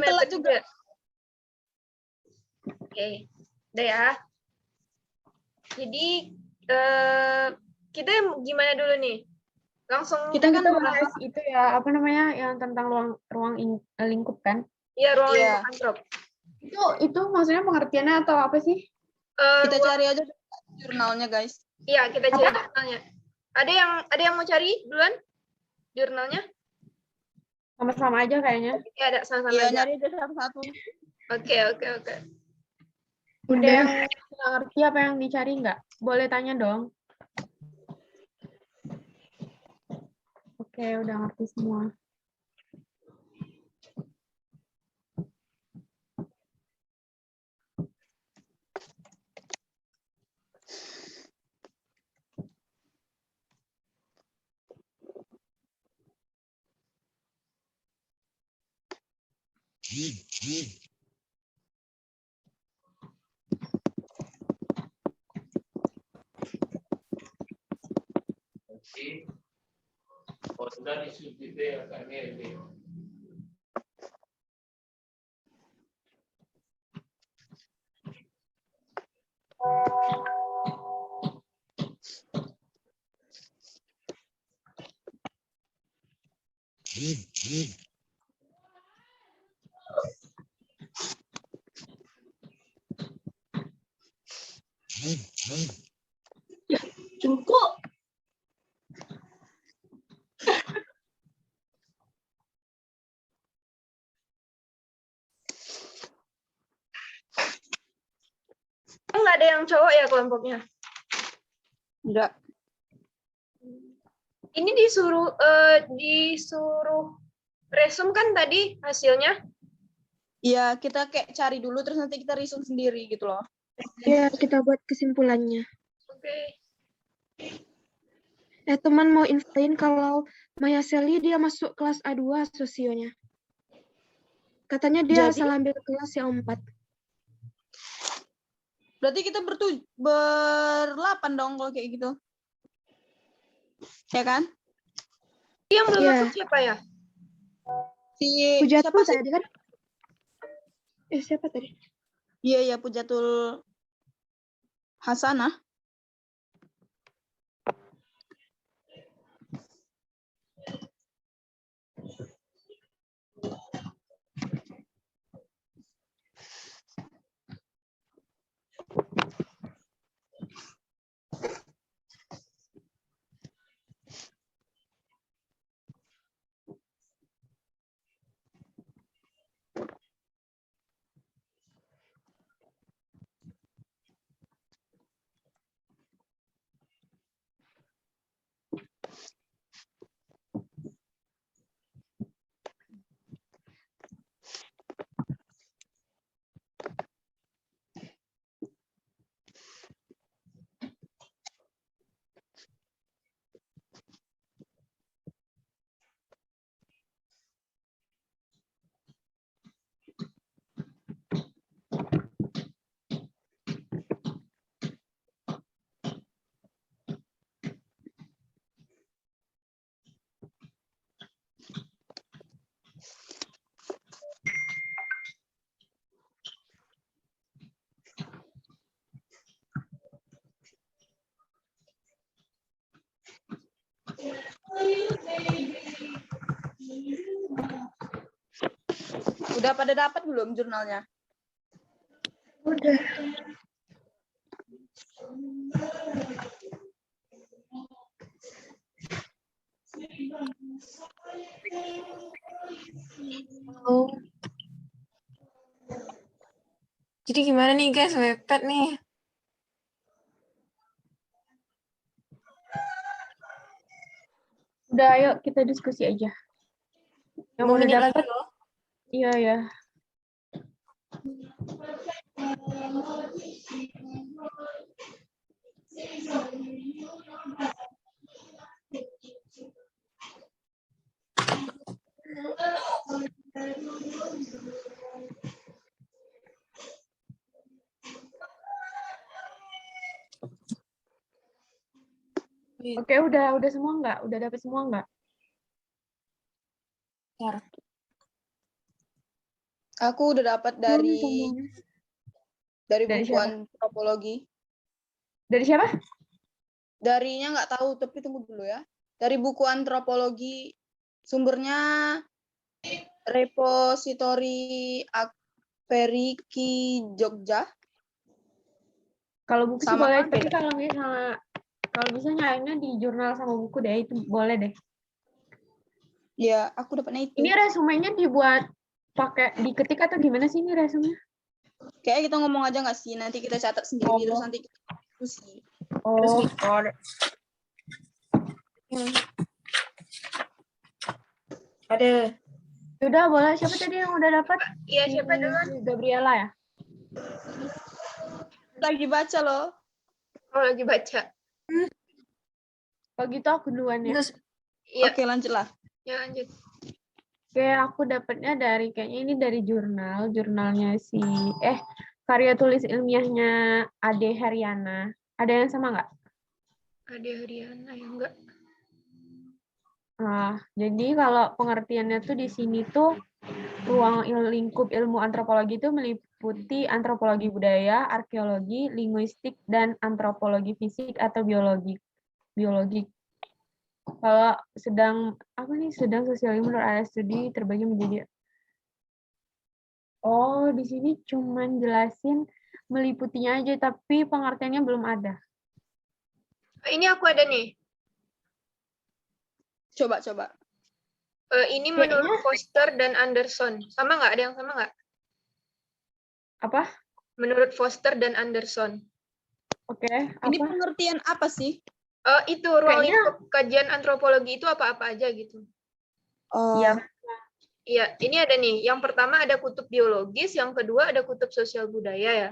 telat juga. Oke, udah ya. Jadi kita gimana dulu nih? Langsung Kita kan bahas itu ya, apa namanya, yang tentang ruang lingkup kan? Iya, ruang lingkup antrop. Itu maksudnya pengertiannya atau apa sih? Kita cari aja jurnalnya, guys. Iya, kita cari jurnalnya. Ada yang mau cari duluan jurnalnya? Sama-sama aja kayaknya. Iya, ada sama-sama Iya, aja. nyari aja satu-satu. Oke. Udah yang nggak ngerti apa yang dicari nggak? Boleh tanya dong. Oke, udah ngerti semua. Sudah disubsidi akan ini. Ya, cukup. Nggak ada yang cowok ya kelompoknya? Enggak. Ini disuruh resume kan tadi hasilnya? Iya, kita kayak cari dulu terus nanti kita resume sendiri gitu loh. Ya, kita buat kesimpulannya. Oke. Teman mau infoin kalau Maya Sally dia masuk kelas A2 sosionya. Katanya dia Jadi? salah ambil kelas yang 4. Berarti kita berlapan dong kalau kayak gitu. Ya kan? Yang belum Iya. masuk siapa ya? Pujatul Siapa sih? tadi kan? Siapa tadi? Iya, Pujatul Hasanah. Udah pada dapat belum jurnalnya? Udah. Oh. Jadi gimana nih guys, webpad nih? Udah, ayo kita diskusi aja. Yang 5 udah menit lagi dapat, loh. iya ya. Oke, udah semua nggak? Udah dapat semua nggak? Bentar. Aku udah dapat Belum semuanya. dari Dari buku antropologi. Dari siapa? Darinya nggak tahu, tapi tunggu dulu ya. Dari buku antropologi, sumbernya repositori Periki Jogja. Kalau buku sih Sama boleh, kan tapi beda? kalau bisa nyarinya di jurnal sama buku deh, itu boleh deh. Ya, aku dapatnya itu. Ini resumenya dibuat pakai diketik atau gimana sih ini resumenya? Kayak kita ngomong aja nggak sih? Nanti kita catat sendiri, terus Oh. nanti kita diskusi. Oh, Ada. udah boleh. Siapa tadi yang udah dapat? Iya, siapa duluan? Gabriela ya? Lagi baca loh. Oh, lagi baca. Kalau gitu aku duluan ya. Terus Iya, Oke, lanjutlah. ya lanjut. Oke, aku dapatnya kayaknya ini dari jurnalnya karya tulis ilmiahnya Ade Haryana. Ada yang sama nggak? Ada Hariana ya enggak? Nah, jadi kalau pengertiannya tuh di sini tuh ruang lingkup ilmu antropologi itu meliputi antropologi budaya, arkeologi, linguistik, dan antropologi fisik atau biologi. Kalau sedang sosial ilmu menurut area studi terbagi menjadi di sini cuman jelasin meliputinya aja, tapi pengertiannya belum ada. Ini aku ada nih. Coba. Ini menurut Foster dan Anderson. Sama nggak? Ada yang sama nggak? Apa? Menurut Foster dan Anderson. Oke, Ini apa? pengertian apa sih? Itu ruang Kayaknya- lingkup kajian antropologi itu apa-apa aja gitu. Oh, Iya. Iya, ini ada nih. Yang pertama ada kutub biologis, yang kedua ada kutub sosial budaya ya.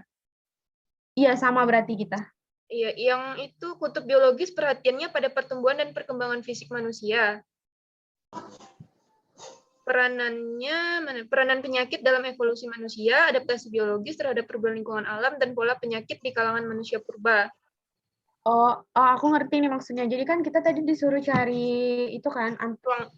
Iya, sama berarti kita. Iya, yang itu kutub biologis perhatiannya pada pertumbuhan dan perkembangan fisik manusia. Peranan penyakit dalam evolusi manusia, adaptasi biologis terhadap perubahan lingkungan alam, dan pola penyakit di kalangan manusia purba. Aku ngerti nih maksudnya. Jadi kan kita tadi disuruh cari itu kan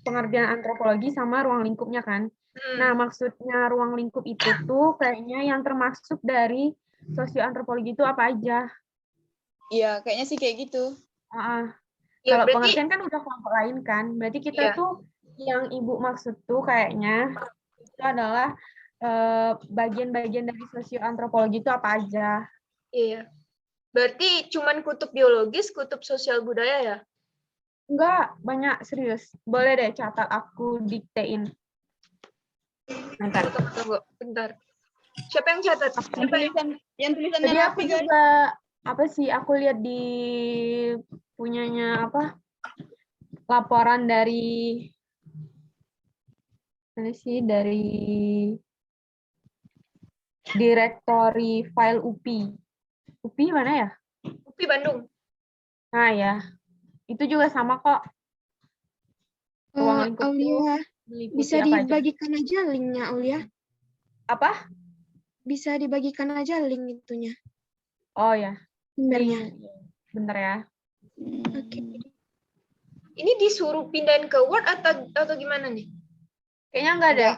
pengertian antropologi sama ruang lingkupnya kan. Nah, maksudnya ruang lingkup itu tuh kayaknya yang termasuk dari sosioantropologi itu apa aja. iya, kayaknya sih kayak gitu. Ya, Kalau berarti pengertian kan udah kelompok lain kan. Berarti kita Iya. tuh yang Ibu maksud tuh kayaknya itu adalah bagian-bagian dari sosioantropologi itu apa aja. iya. Berarti cuman kutub biologis, kutub sosial budaya ya? Enggak, banyak serius. Boleh deh catat, aku diktein. Bentar. Tunggu, bentar. Siapa yang catat? Siapa yang Tulisannya Tadi aku rapi, guys. juga aku lihat di punyanya laporan dari Direktori File UPI. UPI mana ya? UPI Bandung. Nah ya, itu juga sama kok. Ruang lingkup Aulia, meliputi bisa apa aja. dibagikan aja linknya, Aulia. Apa? Bisa dibagikan aja link itunya. Oh ya, Sumbernya. bentar ya. Oke. Ini disuruh pindahin ke Word atau gimana nih? Kayaknya enggak deh.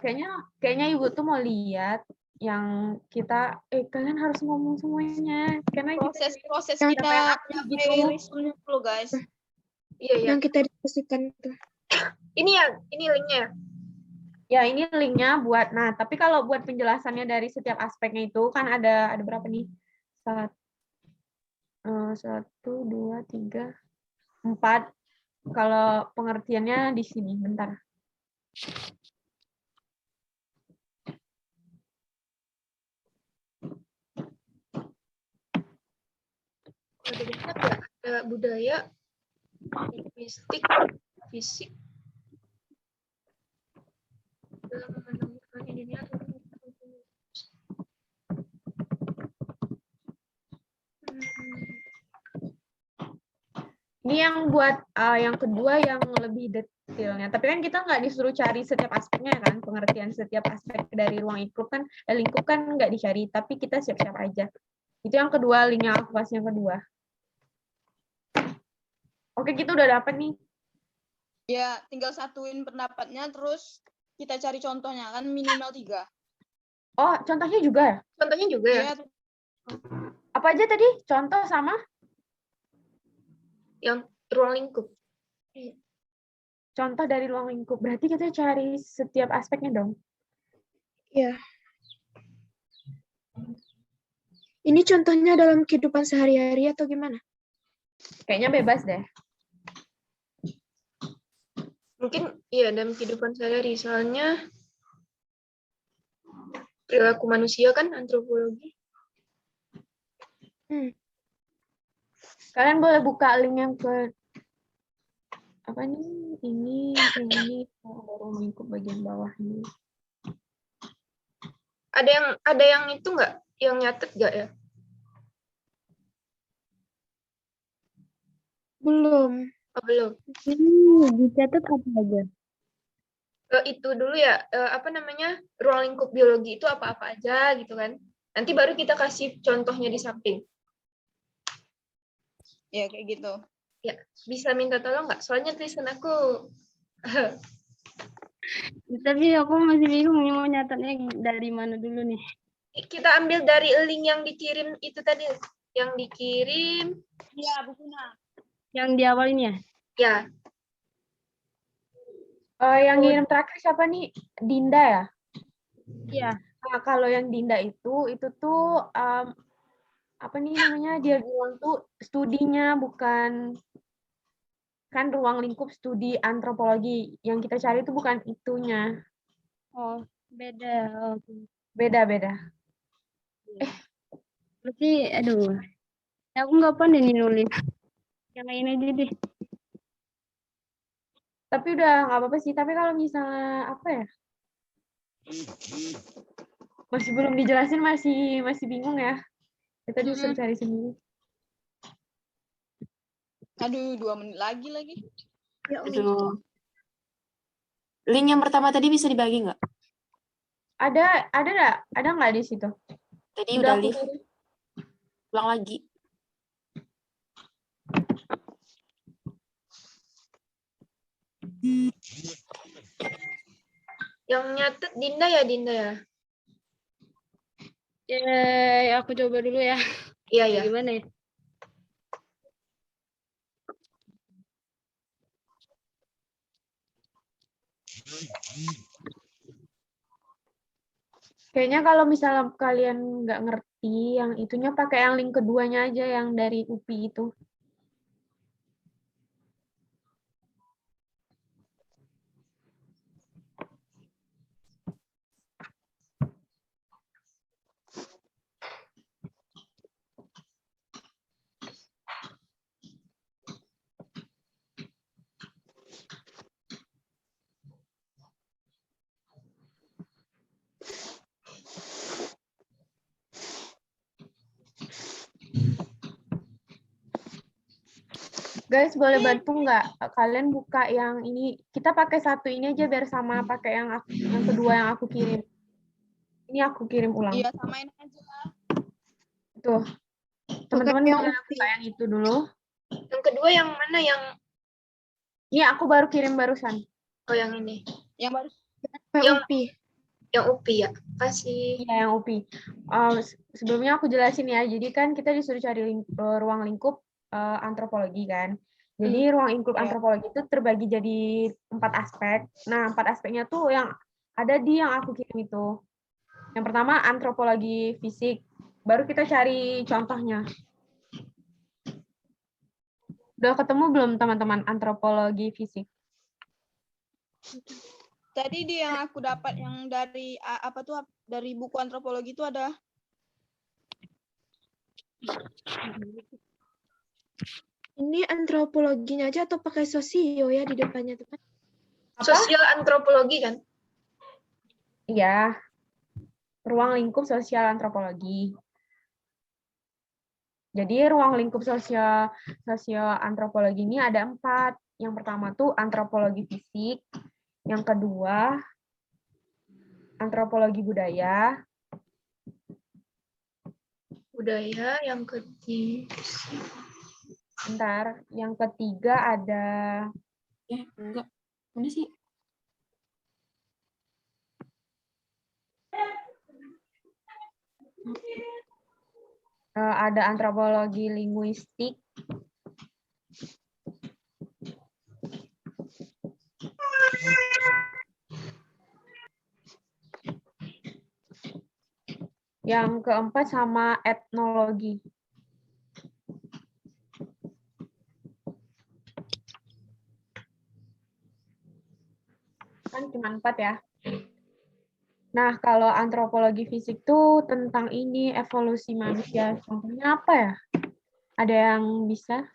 Kayaknya Ibu tuh mau lihat yang kita kalian harus ngomong semuanya karena Proses yang kita yang aktif gitu. resume dulu, guys. Iya, iya. Yang kita diskusikan itu. Ini linknya. Ya, ini linknya buat, tapi kalau buat penjelasannya dari setiap aspeknya itu kan ada berapa nih? 1, 2, 3, 4. Kalau pengertiannya di sini, bentar. Ada banyak ya. Ada budaya, linguistik, fisik. Dalam menemukan ininya. Ini yang buat yang kedua yang lebih detailnya. Tapi kan kita nggak disuruh cari setiap aspeknya kan, pengertian setiap aspek dari ruang lingkup kan nggak dicari, tapi kita siap-siap aja. Itu yang kedua, link yang aku kasih yang kedua. Oke, kita udah dapat nih. Ya, tinggal satuin pendapatnya, terus kita cari contohnya, kan minimal 3. Oh, contohnya juga ya? Contohnya juga ya? Iya, Apa aja tadi? Contoh sama? Yang ruang lingkup. Contoh dari ruang lingkup. Berarti kita cari setiap aspeknya dong. Iya. Ini contohnya dalam kehidupan sehari-hari atau gimana? Kayaknya bebas deh. Mungkin iya dalam kehidupan sehari-hari. Soalnya perilaku manusia kan antropologi. Kalian boleh buka link yang ke apa nih? Ini, yang ini, ruang lingkup bagian bawah ini. Ada yang itu nggak? Yang nyatet nggak ya? Belum. Oh, belum. Dicatat apa aja? Itu dulu ya, apa namanya, ruang lingkup biologi itu apa-apa aja gitu kan. Nanti baru kita kasih contohnya di samping. ya kayak gitu. Ya, bisa minta tolong nggak? Soalnya tulisan aku Tapi aku masih bingung nih mau nyatetnya dari mana dulu nih. kita ambil dari link yang dikirim itu tadi, yang dikirim Iya, bukunya. Yang di awal ini ya? ya. Yang ngirim terakhir siapa nih? Dinda ya? Iya. Nah, kalau yang Dinda itu tuh apa nih namanya? Dia bilang tuh studinya bukan kan ruang lingkup studi antropologi. Yang kita cari itu bukan itunya. Oh, beda. Oh, Beda-beda. berarti, aduh. Aku nggak pandai nih nulis. Yang lain aja deh. Tapi udah nggak apa-apa sih. Tapi kalau misalnya apa ya? Masih belum dijelasin, masih bingung ya. Kita disuruh cari sendiri. Aduh, 2 menit lagi. Ya Allah. Aduh. Link yang pertama tadi bisa dibagi nggak? Ada nggak di situ? Tadi Udah udah aku live. kirim. Ulang lagi. Yang nyatet Dinda ya? Aku coba dulu ya. Iya, ya. Gimana ya? Kayaknya kalau misalnya kalian nggak ngerti yang itunya, pakai yang link keduanya aja yang dari UPI itu. Guys, boleh bantu nggak? Kalian buka yang ini. Kita pakai satu ini aja biar sama pakai yang kedua yang aku kirim. Ini aku kirim ulang. Iya, samain aja. Tuh. Teman-teman boleh buka yang itu dulu. Yang kedua yang mana? Yang Ini aku baru kirim barusan. oh yang ini. Yang baru Yang UPI ya. Kasih. Iya, yang UPI. Sebelumnya aku jelasin ya. Jadi kan kita disuruh cari ruang lingkup antropologi kan. Jadi ruang lingkup antropologi itu terbagi jadi 4 aspek. Nah, 4 aspeknya tuh yang ada di yang aku kirim itu. Yang pertama antropologi fisik. Baru kita cari contohnya. Udah ketemu belum teman-teman antropologi fisik? Tadi yang aku dapat yang dari dari buku antropologi itu ada. Ini antropologinya aja atau pakai sosio ya di depannya, teman? Sosial antropologi kan? Iya. Ruang lingkup sosial antropologi. Jadi ruang lingkup sosial antropologi ini ada 4. Yang pertama tuh antropologi fisik. Yang kedua antropologi budaya. Yang ketiga. Bentar, yang ketiga ada Enggak. Mana sih? Ada antropologi linguistik. Yang keempat sama etnologi. Kan cuma 4 ya. Nah, kalau antropologi fisik tuh tentang ini, evolusi manusia. Contohnya apa ya? Ada yang bisa?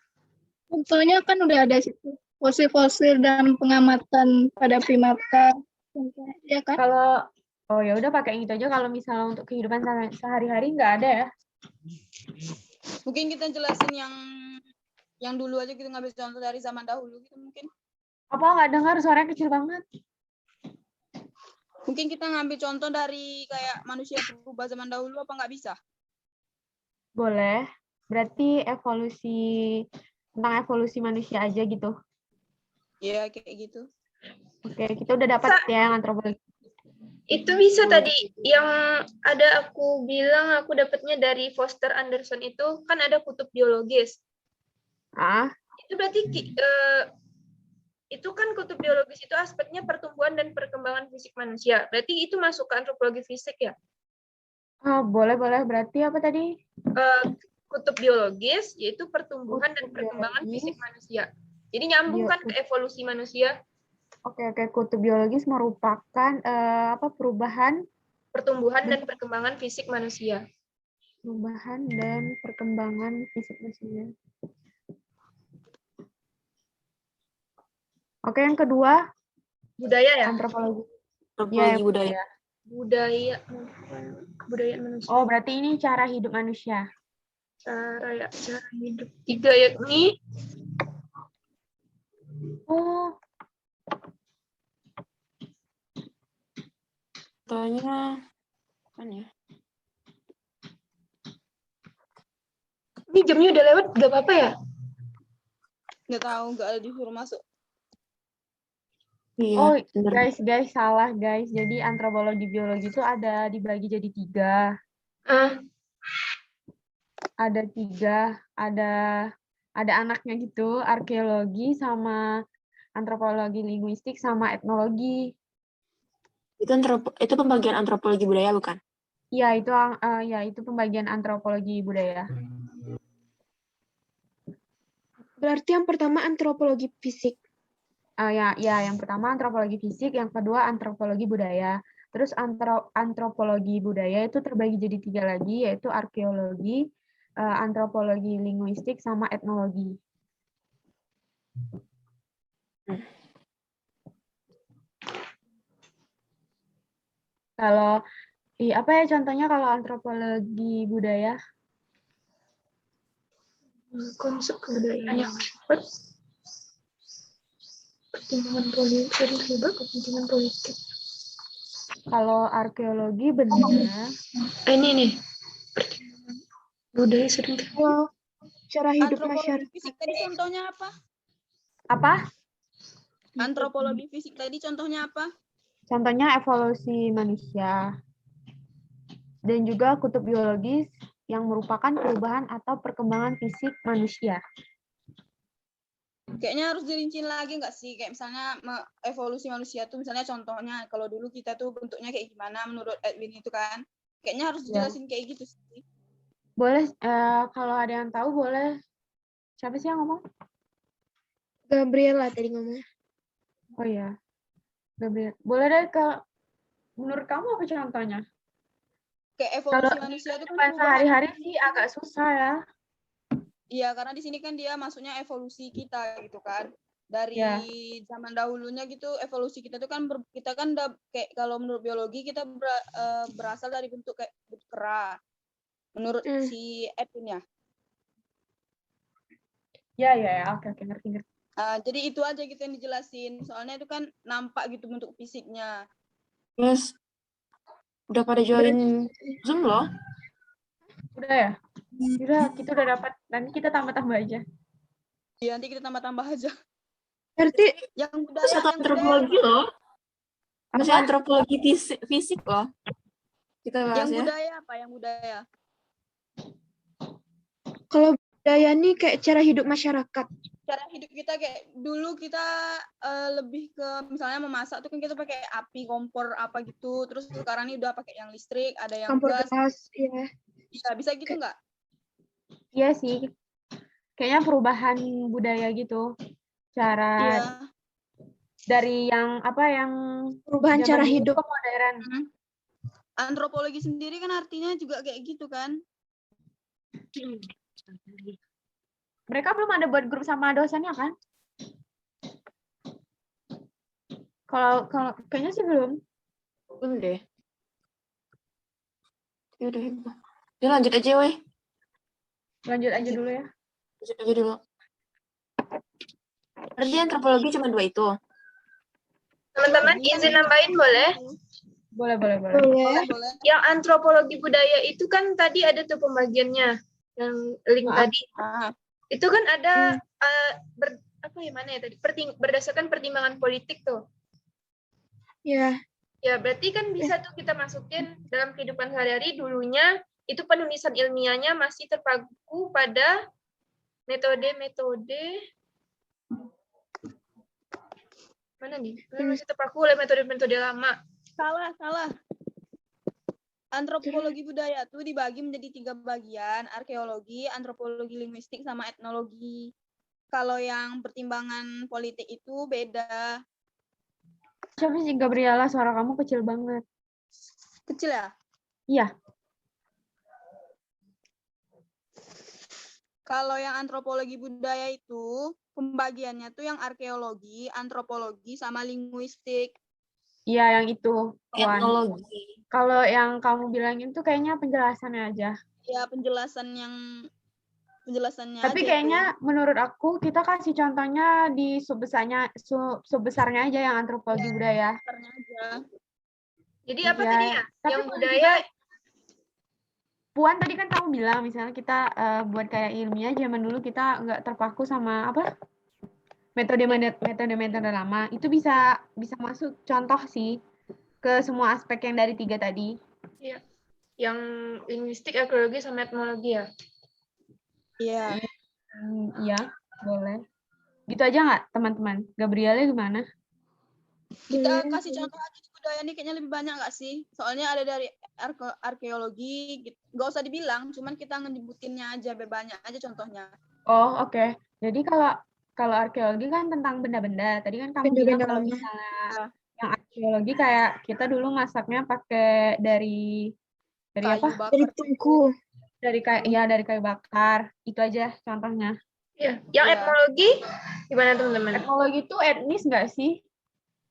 Contohnya kan udah ada situ. Fosil-fosil dan pengamatan pada primata. Ya kan? Kalau, oh ya udah pakai yang itu aja. Kalau misalnya untuk kehidupan sehari-hari nggak ada ya. Mungkin kita jelasin yang dulu aja, kita ngambil contoh dari zaman dahulu gitu mungkin. Apa nggak dengar? Suaranya kecil banget. Mungkin kita ngambil contoh dari kayak manusia berubah zaman dahulu, apa nggak bisa? Boleh. Berarti tentang evolusi manusia aja gitu. Iya, kayak gitu. Oke, kita udah dapat ya yang antropologi. Itu bisa tadi yang ada aku bilang aku dapatnya dari Foster Anderson itu kan ada kutub biologis. Itu berarti itu kan kutub biologis itu aspeknya pertumbuhan dan perkembangan fisik manusia. Berarti itu masuk ke antropologi fisik ya? Boleh. Berarti apa tadi? Kutub biologis yaitu pertumbuhan dan perkembangan fisik manusia. Jadi nyambung kan ke evolusi manusia. Oke. Kutub biologis merupakan perubahan, pertumbuhan dan perkembangan fisik manusia. Perubahan dan perkembangan fisik manusia. Oke, yang kedua budaya ya? Antropologi. Antropologi budaya. Budaya manusia. Oh, berarti ini cara hidup manusia. Cara hidup. 3 yakni. Oh. Contohnya kan ya? Ini jamnya udah lewat, gak apa-apa ya? Nggak tahu, nggak ada disuruh masuk. Iya, Oh, bener. guys, salah guys. Jadi antropologi biologi itu ada dibagi jadi 3. Ada 3, ada anaknya gitu, arkeologi sama antropologi linguistik sama etnologi. Itu pembagian antropologi budaya bukan? Iya, itu pembagian antropologi budaya. Berarti yang pertama antropologi fisik. Ya, yang pertama antropologi fisik, yang kedua antropologi budaya. Terus antropologi budaya itu terbagi jadi 3 lagi, yaitu arkeologi, antropologi linguistik, sama etnologi. Kalau apa ya contohnya kalau antropologi budaya? Konsep kebudayaan yang pertimbangan politik, kepentingan politik. Kalau arkeologi benar. Ini nih. Pertimbangan budaya sering Kalau cara hidup Antropologi masyarakat. fisik tadi contohnya apa? Apa? Antropologi fisik tadi contohnya apa? Contohnya evolusi manusia. Dan juga kutub biologis yang merupakan perubahan atau perkembangan fisik manusia. Kayaknya harus dirincin lagi nggak sih? Kayak misalnya evolusi manusia tuh misalnya contohnya kalau dulu kita tuh bentuknya kayak gimana menurut Edwin itu kan. Kayaknya harus dijelasin kayak gitu sih. Boleh, kalau ada yang tahu boleh. Siapa sih yang ngomong? Gabriela tadi ngomong. Oh iya. Gabriela. Boleh deh menurut kamu apa contohnya? Kayak evolusi Kalau manusia itu kan perubahan. sehari-hari sih agak susah ya. Iya, karena di sini kan dia maksudnya evolusi kita gitu kan. Dari zaman dahulunya gitu evolusi kita tuh kan kita kan kayak kalau menurut biologi kita berasal dari bentuk kayak bentuk kera. Menurut si Edwin ya. Ya, oke, ngerti. Jadi itu aja gitu yang dijelasin. Soalnya itu kan nampak gitu bentuk fisiknya. Yes. Udah pada join Zoom loh. Udah ya? Udah, kita udah dapat. Nanti kita tambah-tambah aja. Iya, nanti kita tambah-tambah aja. Berarti yang budaya satu antropologi loh. Masih antropologi fisik loh. Kita bahas yang ya. budaya apa? Yang budaya? Kalau budaya nih kayak cara hidup masyarakat. Cara hidup kita kayak dulu kita lebih ke misalnya memasak tuh kan kita pakai api kompor apa gitu, terus sekarang ini udah pakai yang listrik, ada yang Kompor gas. gas, ya. Iya, bisa gitu nggak? Iya sih. Kayaknya perubahan budaya gitu. Cara Iya. dari yang Perubahan zaman cara dulu hidup. ke modern. Antropologi sendiri kan artinya juga kayak gitu kan? Mereka belum ada buat grup sama dosennya kan? Kalau kayaknya sih belum. Belum deh. Yaudah, ya lanjut aja, weh. Lanjut aja dulu ya. Lanjut aja dulu. Berarti antropologi cuma 2 itu. Teman-teman izin nambahin boleh? Boleh. Boleh. Yang antropologi budaya itu kan tadi ada tuh pembagiannya yang link tadi. Itu kan ada berdasarkan pertimbangan politik tuh. Ya. Ya, berarti kan bisa tuh kita masukin dalam kehidupan sehari-hari. Dulunya itu penulisan ilmiahnya masih terpaku pada metode mana nih? Masih terpaku oleh metode-metode lama. Salah. Antropologi budaya tuh dibagi menjadi 3 bagian, arkeologi, antropologi linguistik, sama etnologi. Kalau yang pertimbangan politik itu beda. Siapa sih Gabriela? Suara kamu kecil banget. Kecil ya? Iya. Kalau yang antropologi budaya itu, pembagiannya tuh yang arkeologi, antropologi, sama linguistik. Iya, yang itu. Wan. Etnologi. Kalau yang kamu bilangin tuh kayaknya penjelasannya aja. Ya, penjelasannya Tapi aja kayaknya itu. menurut aku kita kasih contohnya di subbesarnya aja yang antropologi budaya. Besarnya aja. Jadi apa Iya, tadi ya? tapi Yang boleh budaya Puan tadi kan kamu bilang misalnya kita buat kayak ilmiah zaman dulu kita nggak terpaku sama metode lama. Itu bisa masuk contoh sih ke semua aspek yang dari 3 tadi. Iya. Yang linguistik, arkeologi, sama etnologi ya. Iya. Iya, boleh. Gitu aja nggak, teman-teman? Gabriela gimana? Kita kasih contoh aja di budaya nih kayaknya lebih banyak nggak sih? Soalnya ada dari arkeologi, gitu. Nggak usah dibilang, cuman kita ngesebutinnya aja, banyak aja contohnya. Oh, oke. Jadi kalau arkeologi kan tentang benda-benda. Tadi kan kamu bilang kalau misalnya yang arkeologi kayak kita dulu masaknya pakai dari Kayu apa? bakar. Dari tungku. Dari kayu bakar. Itu aja contohnya. Iya. Yang etnologi gimana teman-teman? Etnologi itu etnis nggak sih?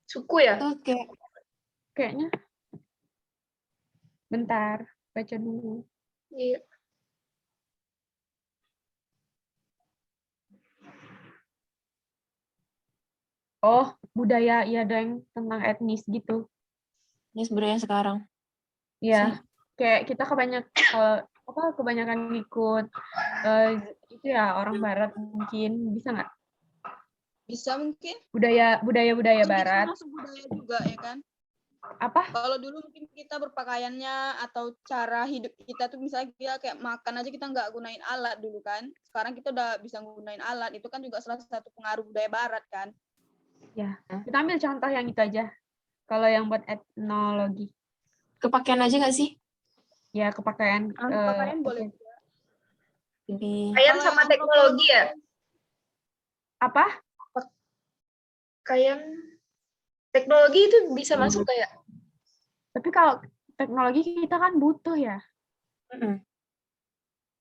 Suku ya? Oke. Kayaknya. Bentar, baca dulu. Iya. Oh, budaya, iya deng, tentang etnis gitu. Ini sebenarnya sekarang. Iya, kayak kita kebanyakan ikut itu ya orang Barat mungkin, bisa nggak? Bisa mungkin. Budaya Barat. Masuk budaya juga ya kan? Apa? Kalau dulu mungkin kita berpakaiannya atau cara hidup kita tuh misalnya kita kayak makan aja kita nggak gunain alat dulu kan. Sekarang kita udah bisa gunain alat. Itu kan juga salah satu pengaruh budaya Barat kan. Ya, kita ambil contoh yang itu aja. Kalau yang buat etnologi. Kepakaian aja nggak sih? Ya, kepakaian. Pakaian boleh. Lebih. Kayak sama teknologi ya? Apa? Kayak teknologi itu bisa masuk kayak. Tapi kalau teknologi kita kan butuh ya.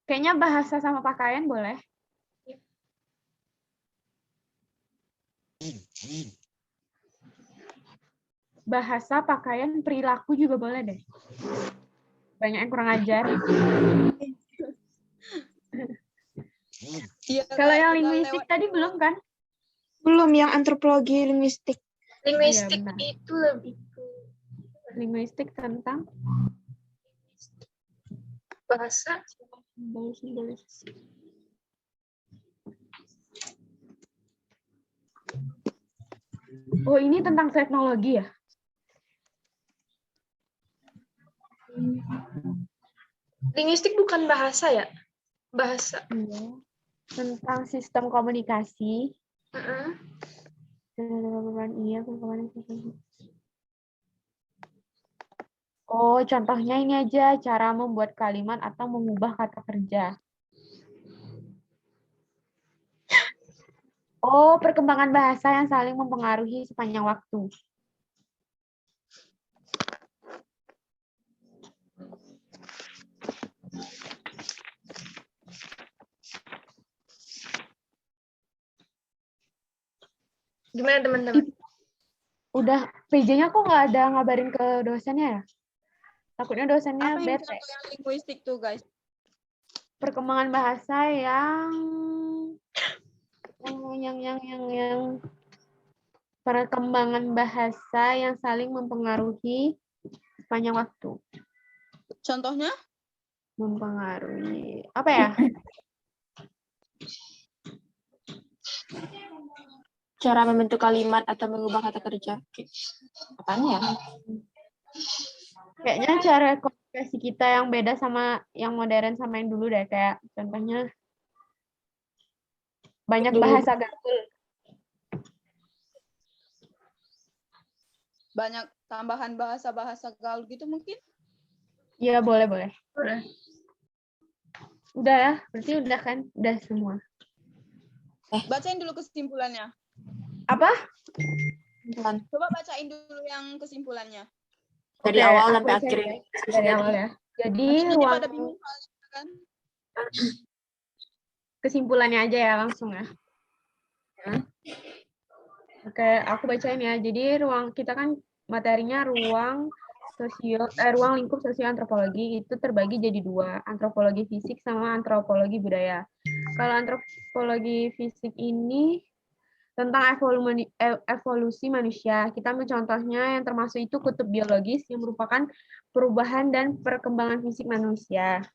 Kayaknya bahasa sama pakaian boleh. Bahasa, pakaian, perilaku juga boleh deh. Banyak yang kurang ajar. Kalau yang linguistik tadi belum kan? Belum, yang antropologi linguistik. Linguistik Iya, itu lebih linguistik tentang bahasa. Oh, ini tentang teknologi ya? Linguistik bukan bahasa ya? Bahasa. Iya. Tentang sistem komunikasi. Heeh. Iya, oh, contohnya ini aja, cara membuat kalimat atau mengubah kata kerja. Oh, perkembangan bahasa yang saling mempengaruhi sepanjang waktu. Gimana teman-teman? Udah, PJ-nya kok nggak ada ngabarin ke dosennya ya? Takutnya dosennya Apa yang bete. contoh yang linguistik tuh, guys? Perkembangan bahasa yang perkembangan bahasa yang saling mempengaruhi sepanjang waktu. Contohnya? Mempengaruhi. Apa ya? Cara membentuk kalimat atau mengubah kata kerja. Apaan ya? Kayaknya cara komunikasi kita yang beda sama yang modern sama yang dulu deh. Kayak contohnya banyak bahasa gaul. Banyak tambahan bahasa-bahasa gaul gitu mungkin? Iya, boleh. Udah ya? Berarti udah kan? Udah semua. Bacain dulu kesimpulannya. Apa? Coba bacain dulu yang kesimpulannya. Dari Oke, awal aku sampai bacain akhir. ya. Dari awal ya. Jadi Nanti ruang pada bingung soalnya kan. kesimpulannya aja ya langsung ya. Oke, aku bacain ya. Jadi kita kan materinya ruang lingkup sosio antropologi itu terbagi jadi dua, antropologi fisik sama antropologi budaya. Kalau antropologi fisik ini tentang evolusi manusia. Kita ambil contohnya yang termasuk itu kutub biologis yang merupakan perubahan dan perkembangan fisik manusia.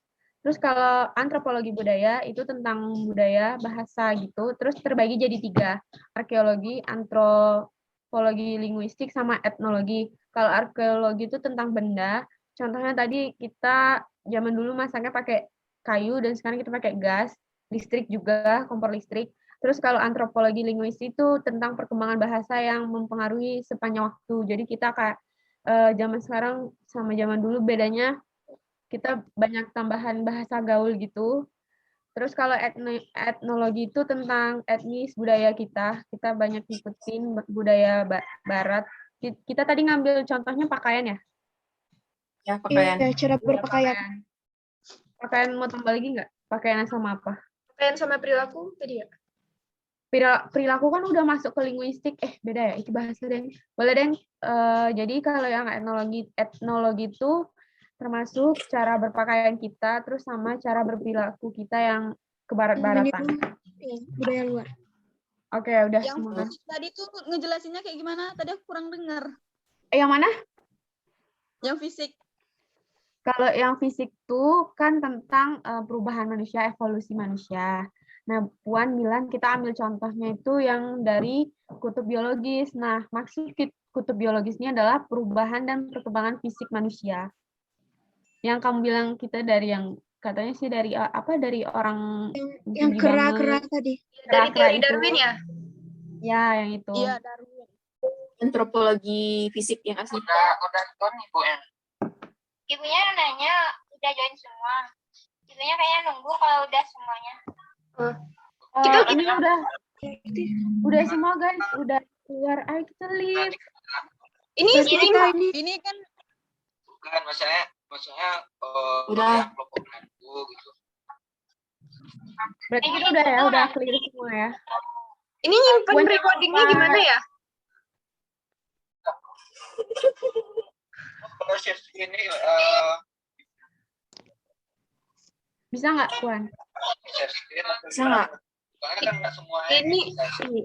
Terus kalau antropologi budaya itu tentang budaya, bahasa gitu. Terus terbagi jadi tiga, arkeologi, antropologi linguistik, sama etnologi. Kalau arkeologi itu tentang benda. Contohnya tadi kita zaman dulu masaknya pakai kayu dan sekarang kita pakai gas, listrik juga, kompor listrik. Terus kalau antropologi linguistik itu tentang perkembangan bahasa yang mempengaruhi sepanjang waktu. Jadi kita kayak zaman sekarang sama zaman dulu bedanya kita banyak tambahan bahasa gaul gitu. Terus kalau etnologi itu tentang etnis budaya kita banyak ngikutin budaya barat. Kita tadi ngambil contohnya pakaian ya? Ya, pakaian. Iya, cara berpakaian. Pakaian mau tambah lagi nggak? Pakaian sama apa? Pakaian sama perilaku tadi ya? Perilaku kan udah masuk ke linguistik. Beda ya? Itu bahasa deh. Boleh deh. Jadi kalau yang etnologi itu termasuk cara berpakaian kita, terus sama cara berperilaku kita yang ke barat-baratan. Budaya luar. Oke, udah Yang semua. tadi tuh ngejelasinnya kayak gimana? Tadi aku kurang dengar. Yang mana? Yang fisik. Kalau yang fisik tuh kan tentang perubahan manusia, evolusi manusia. Nah, Puan bilang kita ambil contohnya itu yang dari kutub biologis. Nah, maksud kutub biologisnya adalah perubahan dan perkembangan fisik manusia. Yang kamu bilang kita dari yang katanya sih dari dari orang yang kera-kera tadi. Dari teori Darwin ya? Ya, yang itu. Iya, Darwin. Antropologi fisik yang asli. Udah ton ibu ya. Ibunya nanya udah join semua. Ibunya kayaknya nunggu kalau udah semuanya. Kita ini udah semua guys, udah keluar. Ayo kita leave. Ini kan Bukan maksudnya udah kelompok menantu gitu. Berarti kita udah clear semua ya. Ini nyimpen recordingnya gimana ya? Kalau share screen ini Bisa nggak, Puan? share screen bisa nggak? soalnya kan nggak semuanya. Ini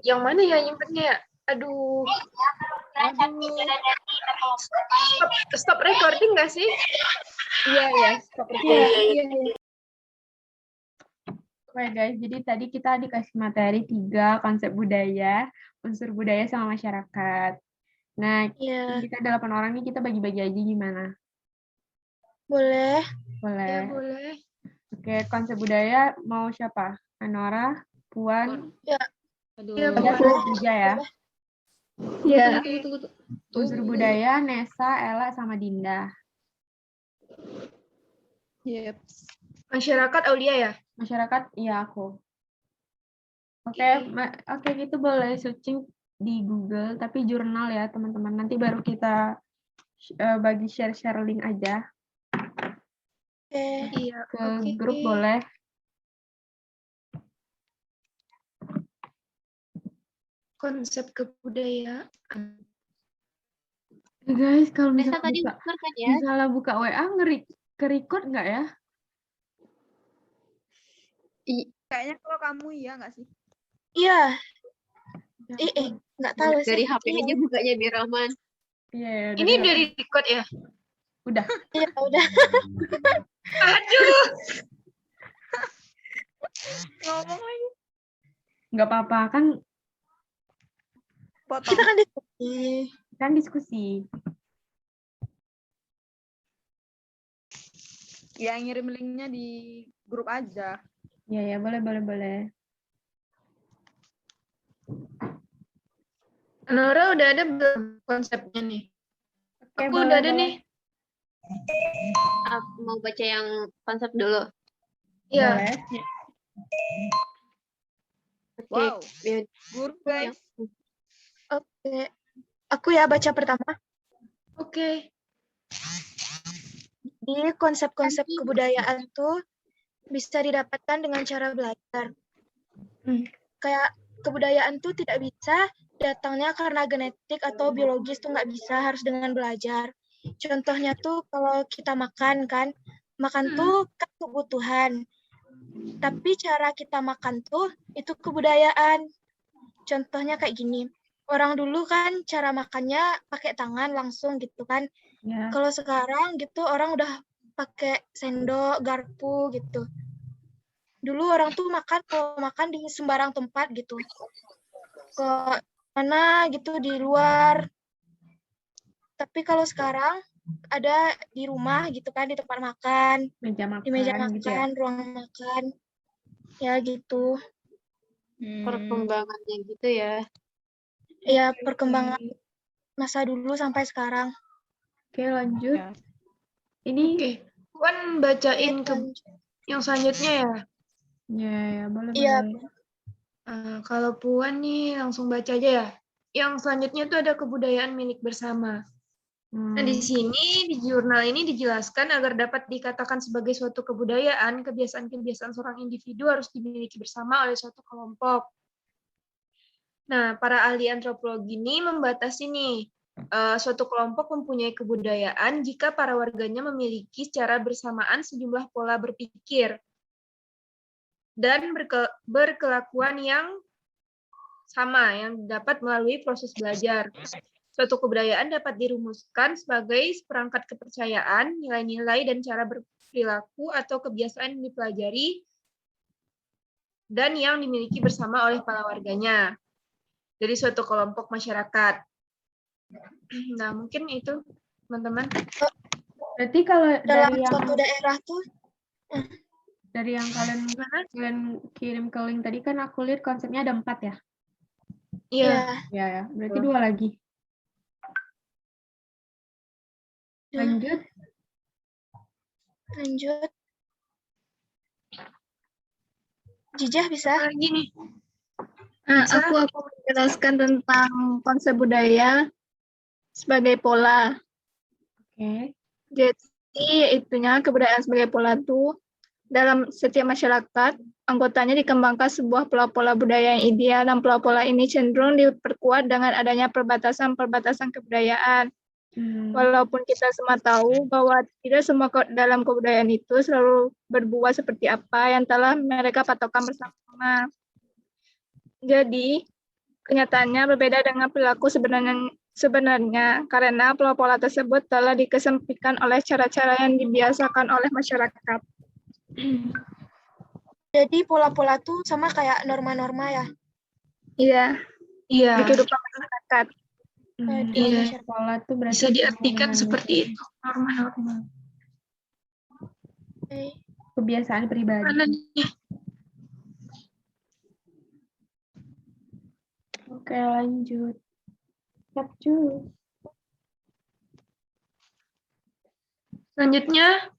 yang mana ya nyimpennya ya? Aduh. Stop recording nggak sih? Iya, stop recording. Oke guys, jadi tadi kita dikasih materi 3 konsep budaya, unsur budaya sama masyarakat. Nah, kita 8 orang nih, kita bagi-bagi aja gimana? Boleh. Boleh. Ya, boleh. Oke, konsep budaya mau siapa? Anora, Puan, Aduh. Iya, ada Bija ya. Ya. Unsur budaya, Nesa, Ella, sama Dinda. Yep. Masyarakat Aulia ya? Masyarakat, iya aku. Oke, oke gitu boleh searching di Google, tapi jurnal ya teman-teman. Nanti baru kita bagi share link aja. Iya. Ke grup boleh. Konsep kebudayaan. Guys, kalau Nesa misalnya tadi buka, benar kan ya? misalnya buka WA, ke-record nggak ya? Kayaknya kalau kamu iya nggak sih? Iya, Ya, nggak tahu sih. Dari HP aja bukanya biar aman. Iya, ya, Ini dari record ya? udah. Iya, udah. Aduh. Ngomong lagi. Nggak apa-apa, Potong. Kita kan diskusi. kan diskusi. Ya ngirim linknya di grup aja. Iya, ya, boleh. Nora udah ada belum konsepnya nih? Oke, Aku boleh, udah ada boleh. nih. Mau baca yang konsep dulu. Iya. Boleh. Oke. Wow. Ya, Guru guys. Oke. Aku ya baca pertama. Oke. Di konsep-konsep kebudayaan tuh bisa didapatkan dengan cara belajar. Kayak kebudayaan tuh tidak bisa datangnya karena genetik atau biologis tuh nggak bisa, harus dengan belajar. Contohnya tuh kalau kita makan kan, makan tuh kan kebutuhan. Tapi cara kita makan tuh itu kebudayaan. Contohnya kayak gini. Orang dulu kan cara makannya pakai tangan langsung gitu kan. Ya. Kalau sekarang gitu orang udah pakai sendok, garpu gitu. Dulu orang tuh kalau makan di sembarang tempat gitu. Ke mana gitu di luar. Tapi kalau sekarang ada di rumah gitu kan, di tempat makan, Meja makan, di meja makan, gitu ya. ruang makan. Ya gitu. perkembangannya gitu ya. Ya perkembangan masa dulu sampai sekarang. Oke, lanjut. Ya. Ini Oke. Puan bacain yang selanjutnya ya? ya, boleh. Iya. Kalau Puan nih langsung baca aja ya. Yang selanjutnya tuh ada kebudayaan milik bersama. Nah, di sini di jurnal ini dijelaskan agar dapat dikatakan sebagai suatu kebudayaan, kebiasaan-kebiasaan seorang individu harus dimiliki bersama oleh suatu kelompok. Nah, para ahli antropologi ini membatasi nih, suatu kelompok mempunyai kebudayaan jika para warganya memiliki secara bersamaan sejumlah pola berpikir dan berkelakuan yang sama yang dapat melalui proses belajar. Suatu kebudayaan dapat dirumuskan sebagai seperangkat kepercayaan, nilai-nilai, dan cara berperilaku atau kebiasaan yang dipelajari dan yang dimiliki bersama oleh para warganya dari suatu kelompok masyarakat. Nah, mungkin itu, teman-teman. Berarti kalau Dalam dari yang suatu daerah tuh kalian kirim ke link tadi kan aku lihat konsepnya ada 4 ya? Iya. Ya. Berarti 2 lagi. Lanjut. Jijah bisa? Lagi nih. Nah, aku menjelaskan tentang konsep budaya sebagai pola. Oke. Jadi itunya kebudayaan sebagai pola itu dalam setiap masyarakat anggotanya dikembangkan sebuah pola-pola budaya yang ideal dan pola-pola ini cenderung diperkuat dengan adanya perbatasan-perbatasan kebudayaan. Walaupun kita semua tahu bahwa tidak semua dalam kebudayaan itu selalu berbuah seperti apa yang telah mereka patokan bersama. Jadi, kenyataannya berbeda dengan perilaku sebenarnya karena pola-pola tersebut telah dikesampingkan oleh cara-cara yang dibiasakan oleh masyarakat. Jadi pola-pola tuh sama kayak norma-norma ya? Iya. Iya. Di kehidupan masyarakat. Iya. Pola tuh berarti Bisa diartikan seperti itu, norma-norma. Oke. Kebiasaan pribadi. Mana nih? Oke, lanjut. Capcus. Selanjutnya,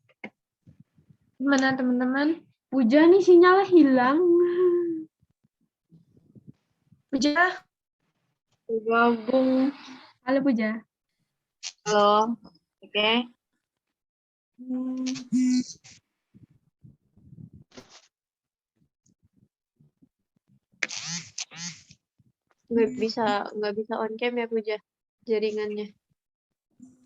gimana teman-teman? Puja nih sinyalnya hilang. Puja, Bergabung. Halo Puja. Halo. Oke. Nggak bisa on cam ya Puja jaringannya.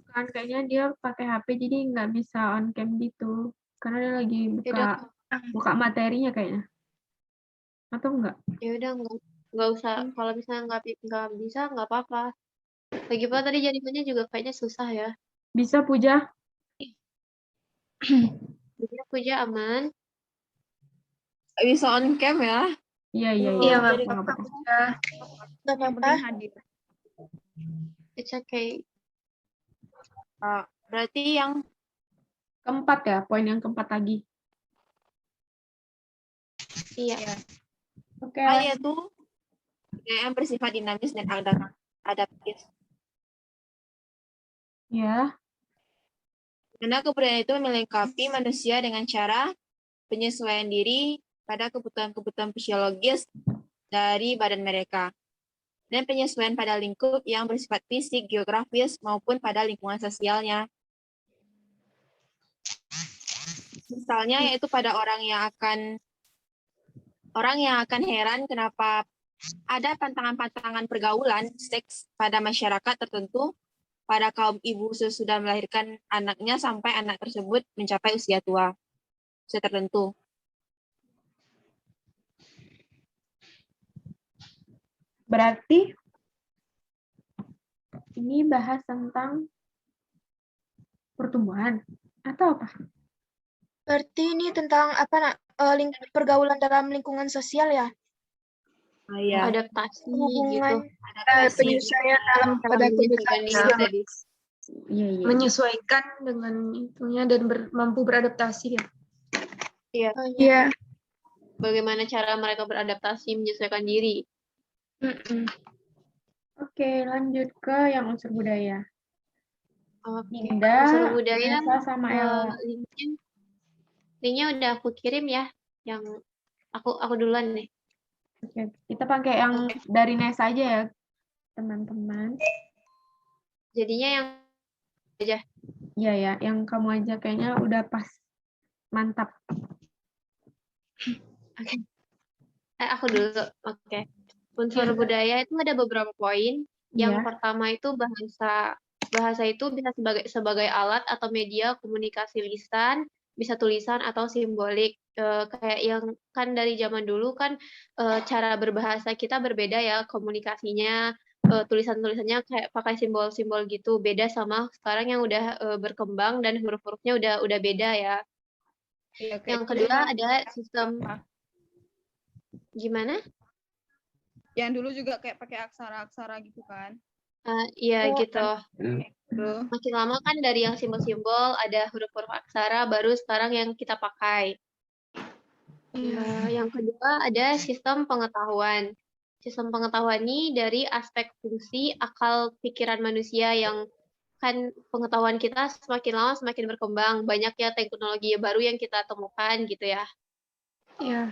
Kan kayaknya dia pakai HP jadi nggak bisa on cam gitu. Karena dia lagi buka materinya kayaknya. Atau enggak? Ya udah nggak usah, kalau misalnya nggak bisa nggak apa-apa. Lagi pula tadi jaringannya juga kayaknya susah ya. Bisa Puja? Puja aman. Bisa on cam ya? Iya. iya nggak Nggak apa-apa. apa-apa. Puja. Nggak Yang apa-apa. penting hadir. It's okay. Berarti yang Keempat ya, poin yang keempat lagi. iya. Oke. Saya tuh yang bersifat dinamis dan adaptif. Ya. Karena kebudayaan itu melengkapi manusia dengan cara penyesuaian diri pada kebutuhan-kebutuhan fisiologis dari badan mereka, dan penyesuaian pada lingkup yang bersifat fisik, geografis, maupun pada lingkungan sosialnya. Misalnya yaitu pada orang yang akan heran kenapa ada pantangan-pantangan pergaulan seks pada masyarakat tertentu pada kaum ibu sesudah melahirkan anaknya sampai anak tersebut mencapai usia tertentu. Berarti ini bahas tentang pertumbuhan atau apa? Berarti ini tentang apa nak? Pergaulan dalam lingkungan sosial ya? Iya. Adaptasi gitu. Penyesuaian dalam pada kebutuhan tadi. Iya. Menyesuaikan dengan itunya dan mampu beradaptasi ya. Iya. Iya. Bagaimana cara mereka beradaptasi menyesuaikan diri? Oke, lanjut ke yang unsur budaya. Dinda, unsur budaya Nesa sama Ella. linknya udah aku kirim ya. Yang aku duluan nih. Oke, kita pakai yang dari Nesa aja ya, teman-teman. Jadinya yang aja. Iya ya, yang kamu aja kayaknya udah pas. Mantap. Oke. Aku dulu. Oke. Unsur budaya itu ada beberapa poin. Yang pertama itu bahasa. Bahasa itu bisa sebagai alat atau media komunikasi lisan, bisa tulisan atau simbolik. Kayak yang kan dari zaman dulu kan cara berbahasa kita berbeda ya, komunikasinya, tulisan-tulisannya kayak pakai simbol-simbol gitu, beda sama sekarang yang udah berkembang dan huruf-hurufnya udah beda ya. Iya, Yang kedua ada sistem gimana? Yang dulu juga kayak pakai aksara-aksara gitu kan? Iya gitu. Makin lama kan dari yang simbol-simbol ada huruf-huruf aksara, baru sekarang yang kita pakai. Yang kedua ada sistem pengetahuan. Sistem pengetahuan ini dari aspek fungsi akal pikiran manusia yang kan pengetahuan kita semakin lama semakin berkembang, banyak ya teknologi baru yang kita temukan gitu ya. Iya.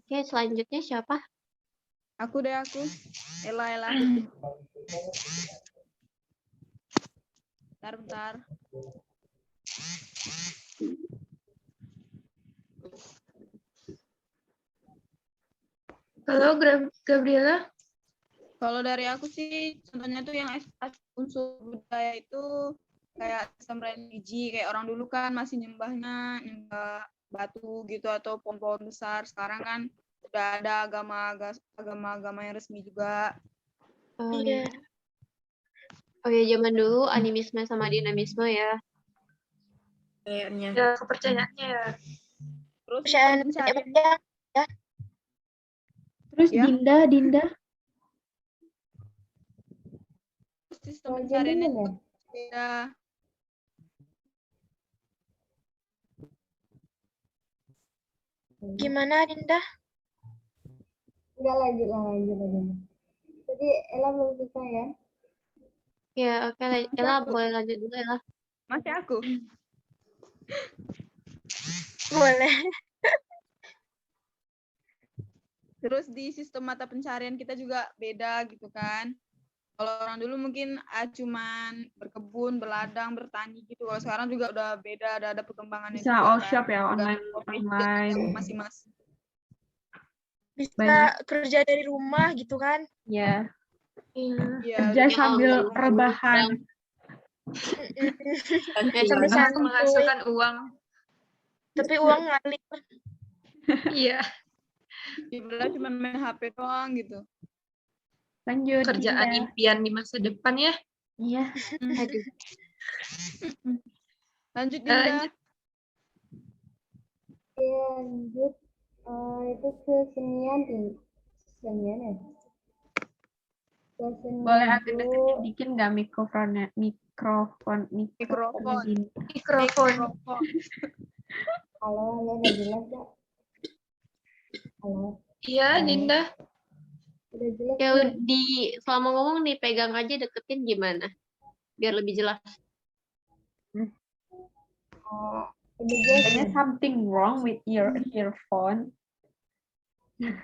Oke, selanjutnya siapa? Aku. Ella. Bentar. Halo, Gabriela. Kalau dari aku sih, contohnya tuh yang unsur budaya itu kayak sistem religi, kayak orang dulu kan masih nyembah batu gitu atau pohon-pohon besar. Sekarang kan udah ada agama-agama yang resmi juga. Iya. Oh ya, zaman dulu animisme sama dinamisme ya. Ya, kepercayaannya ya. Terus ya. Terus ya. Dinda. Sistem pencariannya juga beda. Gimana, Dinda? Enggak, lanjut aja. Jadi Ella belum selesai ya? Ya, oke, Ella boleh lanjut dulu Ella. Masih aku. Boleh. Terus di sistem mata pencarian kita juga beda gitu kan. Kalau orang dulu mungkin cuman berkebun, berladang, bertani gitu. Kalau sekarang juga udah beda, ada perkembangannya Bisa juga all kan. shop ya, Tergantung online. masing-masing. Bisa Banyak. kerja dari rumah gitu kan? Ya, Iya, kerja gitu. sambil Rumah rebahan. Sambil Untuk santuy. menghasilkan uang. Tapi uang ngalir. Iya. Ibaratnya cuma main HP doang gitu. Lanjut. Kerjaan Dinda. impian di masa depan ya. Iya. Aduh. Lanjut Dinda. Lanjut. Oke, lanjut. Itu kesenian ya? Kesenian Boleh agak itu deketin dikit nggak mikrofonnya? Mikrofon. Mikrofon. halo, udah jelas ya? Halo, Iya, Dinda. udah jelas Ya ya? selama ngomong nih pegang aja deketin gimana? Biar lebih jelas. Udah jelas ya? Kayaknya something wrong with your earphone. Gak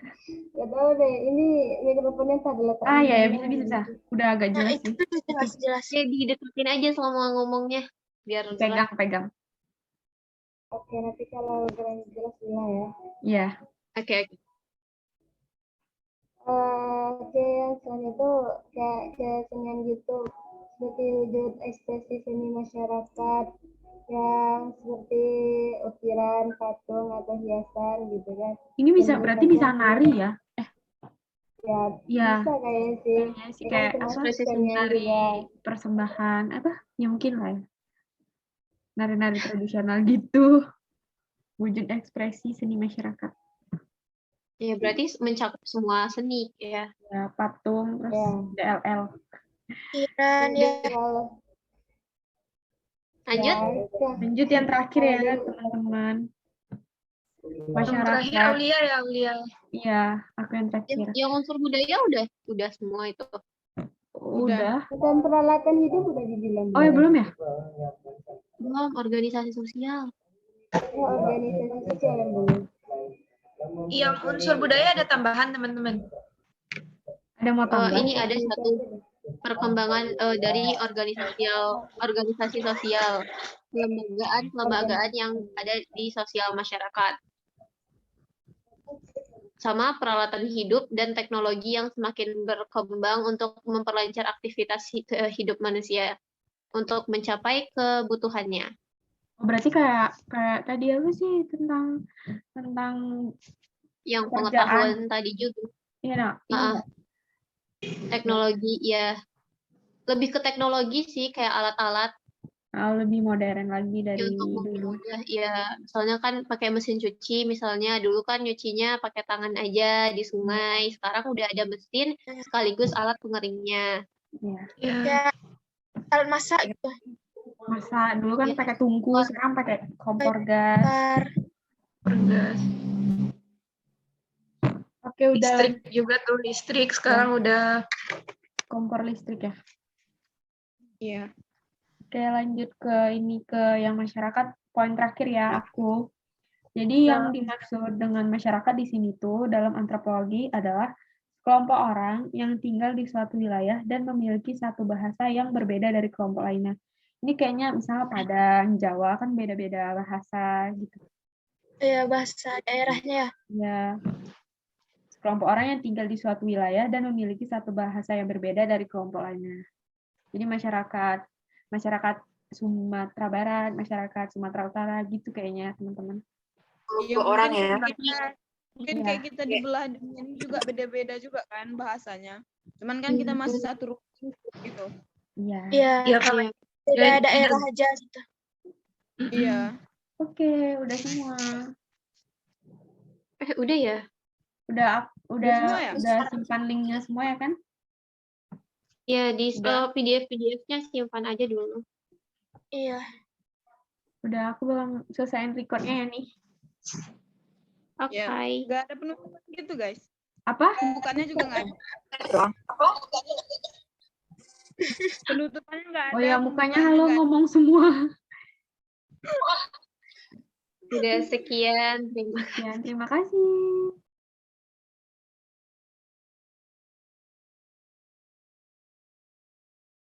tahu deh, ini mikrofonnya tak letak. Ah ya, bisa. Udah agak Nah, jelas itu sih. jelas-jelas. Ya dideketin aja selama ngomongnya. Biar jelas. Pegang. Oke, nanti kalau kurang jelas bilang ya. Iya. Oke. Oke, yang selain itu kayak kesenian gitu, seperti wujud ekspresi seni masyarakat yang seperti ukiran, patung atau hiasan gitu kan. Ini berarti bisa nari ya? Ya, Iya. bisa kayaknya sih. Kayaknya sih Ini kayak kan termasuk ekspresi kesenian nari juga. persembahan apa? Ya mungkin lah ya. Nari-nari tradisional gitu. Wujud ekspresi seni masyarakat. Ya berarti mencakup semua seni ya. Ya, patung, terus Ya. DLL. Ukiran Jadi ya. kalau Lanjut. Lanjut yang terakhir ya, teman-teman. Yang terakhir Masyarakat. Aulia ya, Aulia. Iya, aku yang terakhir. Yang unsur budaya udah semua itu. Udah. bukan peralatan hidup udah dibilang. Oh ya belum ya? Belum, organisasi sosial. Ya, organisasi sosial yang belum. Yang unsur budaya ada tambahan, teman-teman. Ada mau tambah? Ini ada satu perkembangan dari organisasi sosial, kelembagaan yang ada di sosial masyarakat, sama peralatan hidup dan teknologi yang semakin berkembang untuk memperlancar aktivitas hidup manusia untuk mencapai kebutuhannya. Berarti kayak tadi apa sih tentang yang pekerjaan. Pengetahuan tadi juga. Iya, teknologi ya. Lebih ke teknologi sih, kayak alat-alat. Lebih modern lagi dari untuk dulu. Ya, soalnya kan pakai mesin cuci, misalnya dulu kan nyucinya pakai tangan aja di sungai. Sekarang udah ada mesin sekaligus alat pengeringnya. Ya, alat masak gitu. Masak dulu kan pakai tungku, sekarang pakai kompor gas. Oke, udah. Listrik juga tuh, listrik sekarang udah kompor listrik ya. Iya. Oke, lanjut ke yang masyarakat. Poin terakhir ya aku. Jadi yang dimaksud dengan masyarakat di sini tuh dalam antropologi adalah kelompok orang yang tinggal di suatu wilayah dan memiliki satu bahasa yang berbeda dari kelompok lainnya. Ini kayaknya misalnya Padang, Jawa kan beda-beda bahasa gitu. Iya, bahasa daerahnya ya. Ya. Kelompok orang yang tinggal di suatu wilayah dan memiliki satu bahasa yang berbeda dari kelompok lainnya. Jadi masyarakat Sumatera Barat, masyarakat Sumatera Utara gitu kayaknya teman-teman. Iya, orang ya. Mungkin kayak kita di belahan dunia ini juga beda-beda juga kan bahasanya. Cuman kan kita masih satu rumpun gitu. Iya. Iya, beda daerah aja gitu. Iya. Oke, udah semua. Udah ya? Udah simpan linknya semua ya kan? Ya, di PDF-nya simpan aja dulu. Iya. Udah, aku belum selesaiin recordnya ya nih. Oke. Ya, nggak ada penutupan gitu guys. Apa? Pembukaannya juga nggak ada. Penutupannya nggak ada. Oh ya, mukanya pembukaannya halo nggak ada. ngomong semua. Sudah sekian. Terima Ya, terima kasih.